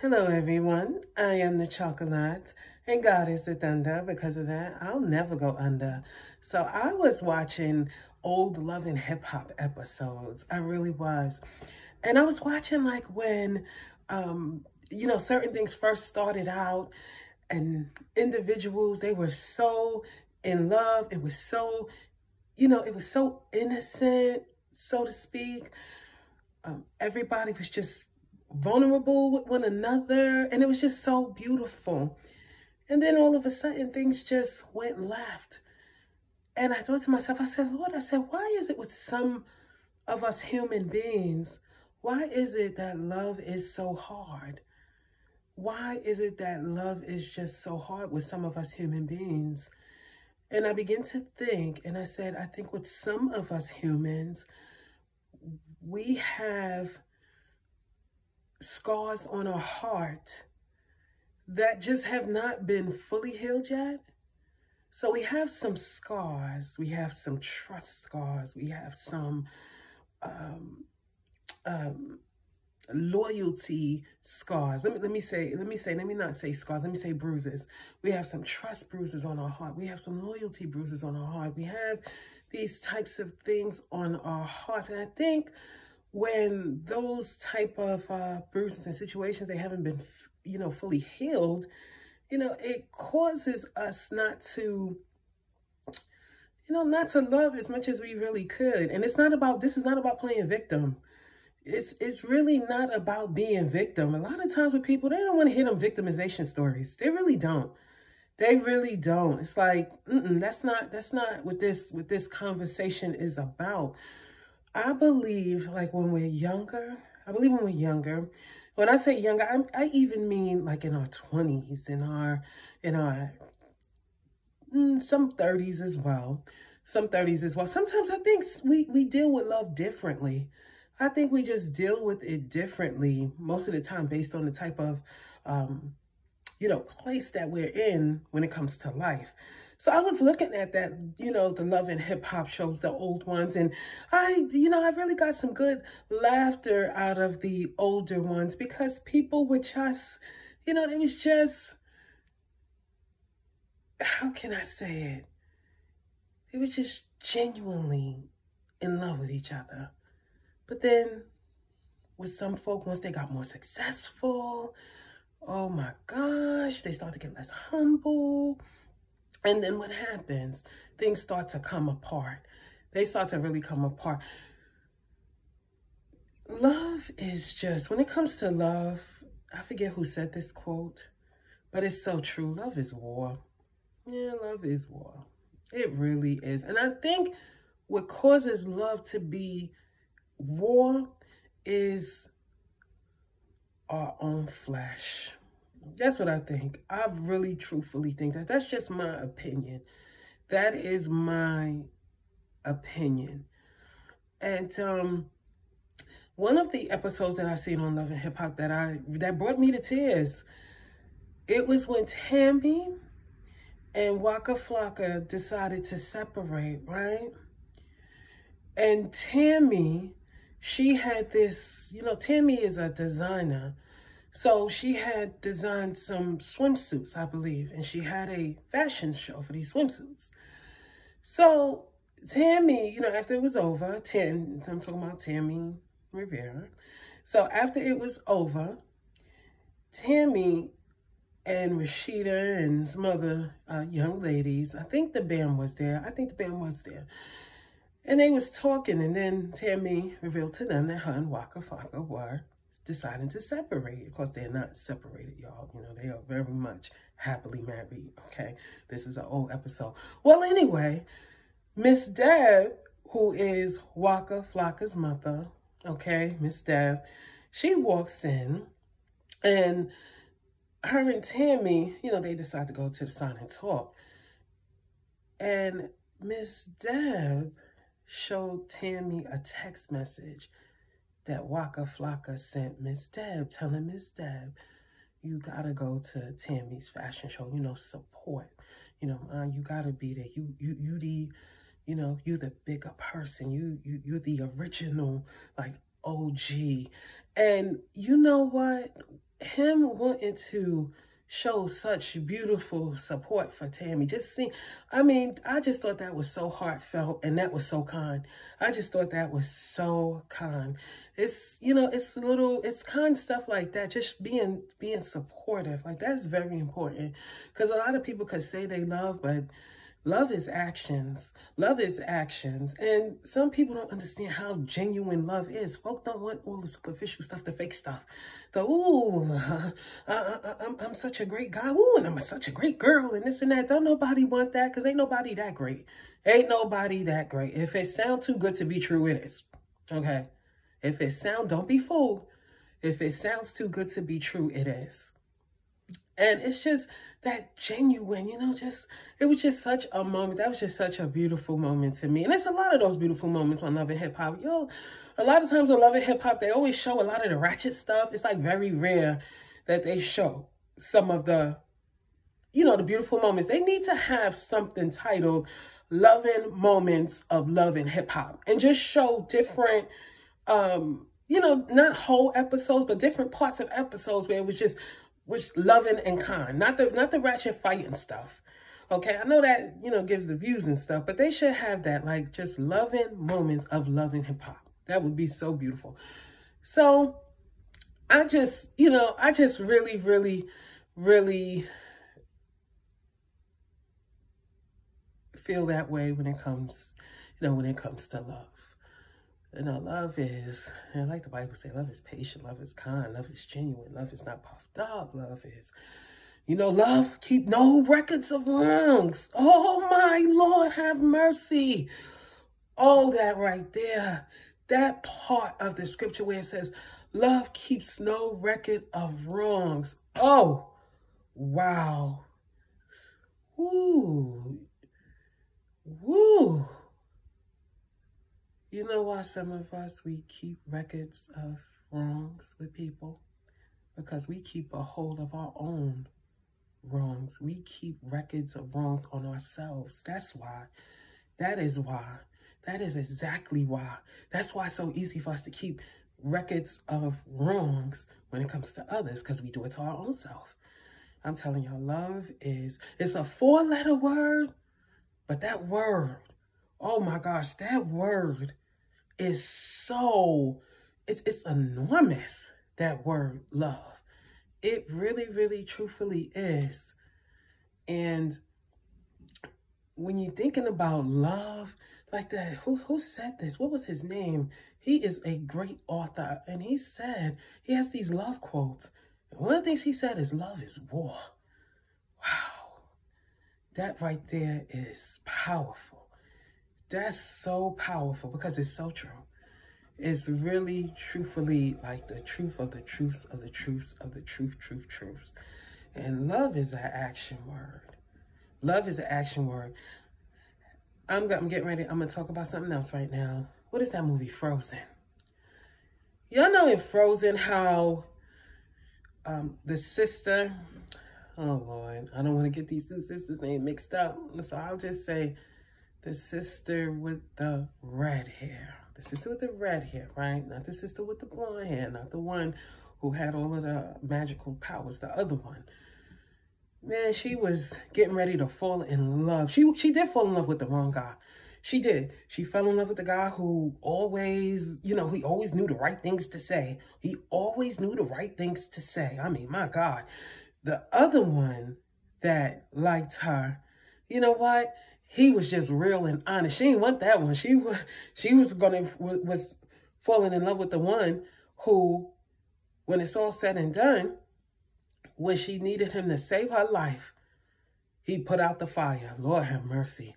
Hello, everyone. I am the chocolate, and God is the thunder. Because of that, I'll never go under. So I was watching old Love and Hip Hop episodes. I really was. And I was watching like when, certain things first started out and individuals, they were so in love. It was so, it was so innocent, so to speak. Everybody was just vulnerable with one another, and it was just so beautiful. And then all of a sudden, things just went left. And I thought to myself, I said, Lord, why is it with some of us human beings, why is it that love is so hard? Why is it that love is just so hard with some of us human beings? And I began to think, and I said, I think with some of us humans, we have scars on our heart that just have not been fully healed yet. So we have some scars, we have some trust scars, we have some loyalty scars. Let me not say scars, let me say bruises. We have some trust bruises on our heart. We have some loyalty bruises on our heart. We have these types of things on our hearts. And I think when those type of bruises and situations, they haven't been, fully healed, it causes us not to, not to love as much as we really could. And this is not about playing victim. It's really not about being victim. A lot of times with people, they don't want to hear them victimization stories. They really don't. They really don't. It's like, that's not what this conversation is about. I believe when we're younger, when I say younger, I even mean like in our 20s, in our some 30s as well. Sometimes I think we deal with love differently. I think we just deal with it differently most of the time based on the type of, place that we're in when it comes to life. So I was looking at that, the Love and Hip Hop shows, the old ones, and I really got some good laughter out of the older ones because people were just, it was just, how can I say it? They were just genuinely in love with each other. But then with some folk, once they got more successful, oh my gosh, they start to get less humble. And then what happens? Things start to come apart. They start to really come apart. Love is just, when it comes to love, I forget who said this quote, but it's so true. Love is war. Yeah, love is war. It really is. And I think what causes love to be war is our own flesh. That's what I think. I really truthfully think that. That's just my opinion. That is my opinion. And one of the episodes that I seen on Love and Hip Hop that brought me to tears, it was when Tammy and Waka Flocka decided to separate, right? And Tammy, she had this, Tammy is a designer. So she had designed some swimsuits, I believe, and she had a fashion show for these swimsuits. So Tammy, after it was over, I'm talking about Tammy Rivera. So after it was over, Tammy and Rashida and some other young ladies, I think the band was there. And they was talking, and then Tammy revealed to them that her and Waka Flocka were deciding to separate. Of course, they're not separated, y'all. They are very much happily married, okay? This is an old episode. Well, anyway, Miss Deb, who is Waka Flocka's mother, okay, Miss Deb, she walks in, and her and Tammy, they decide to go to the sign and talk. And Miss Deb showed Tammy a text message that Waka Flocka sent Miss Deb, telling Miss Deb, you gotta go to Tammy's fashion show, support. You gotta be there. You the bigger person. You're the original, like, OG. And you know what? him wanting to show such beautiful support for Tammy. I mean, I just thought that was so heartfelt and that was so kind. I just thought that was so kind. It's, you know, it's kind stuff like that. Just being supportive. Like, that's very important. Because a lot of people could say they love, but love is actions. Love is actions. And some people don't understand how genuine love is. Folk don't want all the superficial stuff, the fake stuff. The, ooh, I'm such a great guy. Ooh, and I'm such a great girl and this and that. Don't nobody want that, because ain't nobody that great. Ain't nobody that great. If it sounds too good to be true, it is. Okay? If it sounds, don't be fooled. If it sounds too good to be true, it is. And it's just that genuine, you know, it was just such a moment. That was just such a beautiful moment to me. And there's a lot of those beautiful moments on Love and Hip Hop. Yo, a lot of times on Love and Hip Hop, they always show a lot of the ratchet stuff. It's like very rare that they show some of the, you know, the beautiful moments. They need to have something titled Loving Moments of Love and Hip Hop, and just show different, you know, not whole episodes, but different parts of episodes where it was loving and kind, not the ratchet fighting stuff. Okay, I know that, you know, gives the views and stuff, but they should have that, like, just loving moments of loving hip hop. That would be so beautiful. So I just, you know, I just really, really, really feel that way when it comes, you know, when it comes to love. You know, love is, and like the Bible says, love is patient, love is kind, love is genuine, love is not puffed up, love is, you know, love keep no records of wrongs. Oh my Lord, have mercy. Oh, that right there, that part of the scripture where it says, love keeps no record of wrongs. Oh, wow. Woo. Woo. You know why some of us, we keep records of wrongs with people? Because we keep a hold of our own wrongs. We keep records of wrongs on ourselves. That's why. That is why. That is exactly why. That's why it's so easy for us to keep records of wrongs when it comes to others, because we do it to our own self. I'm telling y'all, love it's a 4-letter word, but that word, oh my gosh, that word is so, it's enormous, that word love. It really, really, truthfully is. And when you're thinking about love like that, who said this? What was his name? He is a great author, and he has these love quotes. And one of the things he said is, love is war. Wow. That right there is powerful. That's so powerful because it's so true. It's really, truthfully, like the truth of the truths of the truths of the truths. And love is an action word. Love is an action word. I'm getting ready. I'm going to talk about something else right now. What is that movie, Frozen? Y'all know in Frozen how the sister, oh Lord, I don't want to get these two sisters' names mixed up. So I'll just say the sister with the red hair. The sister with the red hair, right? Not the sister with the blonde hair. Not the one who had all of the magical powers. The other one. Man, she was getting ready to fall in love. She did fall in love with the wrong guy. She did. She fell in love with the guy who always, you know, he always knew the right things to say. He always knew the right things to say. I mean, my God. The other one that liked her, you know what? He was just real and honest. She didn't want that one. She was falling in love with the one who, when it's all said and done, when she needed him to save her life, he put out the fire. Lord have mercy.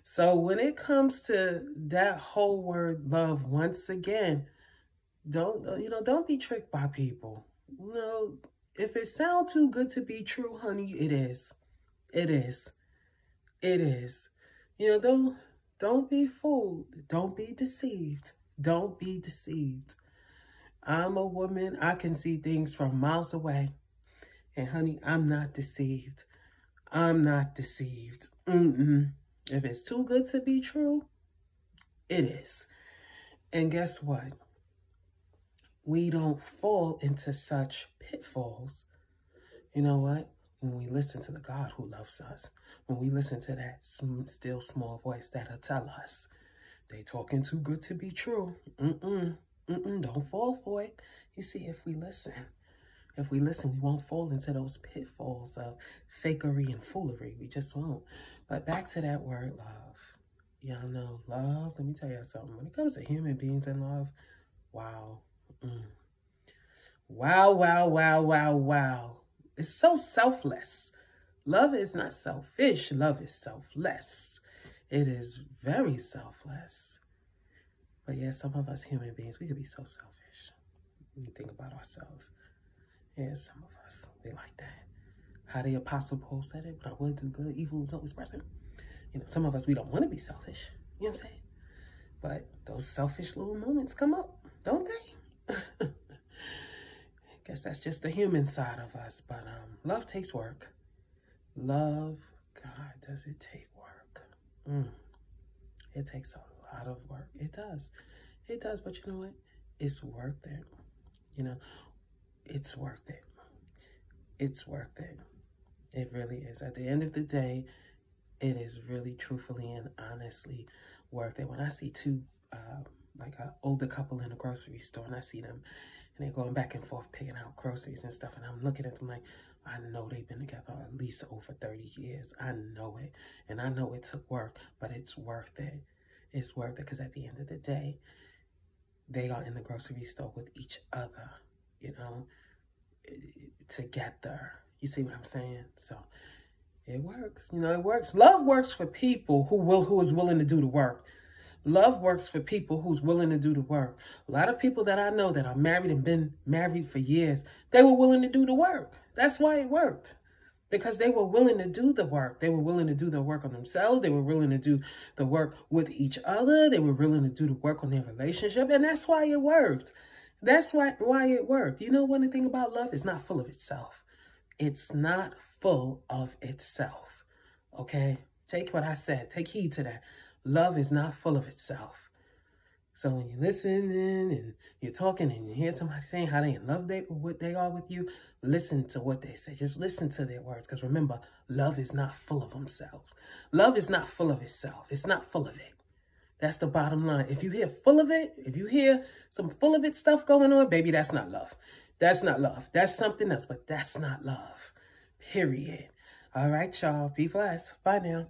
So when it comes to that whole word love, once again, don't be tricked by people. You know, if it sounds too good to be true, honey, it is. It is. It is. You know, don't be fooled. Don't be deceived. Don't be deceived. I'm a woman. I can see things from miles away. And honey, I'm not deceived. I'm not deceived. If it's too good to be true, it is. And guess what? we don't fall into such pitfalls. You know what? When we listen to the God who loves us, when we listen to that still small voice that'll tell us, they talking too good to be true. Don't fall for it. You see, if we listen, we won't fall into those pitfalls of fakery and foolery. We just won't. But back to that word love. Y'all know love. Let me tell you something. When it comes to human beings and love, wow. Wow, wow, wow, wow, wow. It's so selfless. Love is not selfish. Love is selfless. It is very selfless. But yeah, some of us human beings, we could be so selfish. When you think about ourselves. Yeah, some of us, we like that. How the Apostle Paul said it, when I would do good, evil is always present. You know, some of us, we don't want to be selfish. You know what I'm saying? But those selfish little moments come up, don't they? Guess that's just the human side of us. But love takes work. Love, God, does it take work? It takes a lot of work. It does. It does, but you know what? It's worth it. You know, it's worth it. It's worth it. It really is. At the end of the day, it is really truthfully and honestly worth it. When I see two, like an older couple in a grocery store, and I see them, and they're going back and forth picking out groceries and stuff, and I'm looking at them like, I know they've been together at least over 30 years. I know it. And I know it took work, but it's worth it. It's worth it because at the end of the day, they are in the grocery store with each other, you know, together. You see what I'm saying? So it works. You know, it works. Love works for people who is willing to do the work. Love works for people who's willing to do the work. A lot of people that I know that are married and been married for years, they were willing to do the work. That's why it worked. Because they were willing to do the work. They were willing to do the work on themselves. They were willing to do the work with each other. They were willing to do the work on their relationship. And that's why it worked. That's why it worked. You know one thing about love? It's not full of itself. It's not full of itself. Okay? Take what I said. Take heed to that. Love is not full of itself. So when you're listening and you're talking and you hear somebody saying how they in love what they are with you, listen to what they say. Just listen to their words. Because remember, love is not full of themselves. Love is not full of itself. It's not full of it. That's the bottom line. If you hear full of it, if you hear some full of it stuff going on, baby, that's not love. That's not love. That's something else, but that's not love. Period. All right, y'all. Be blessed. Bye now.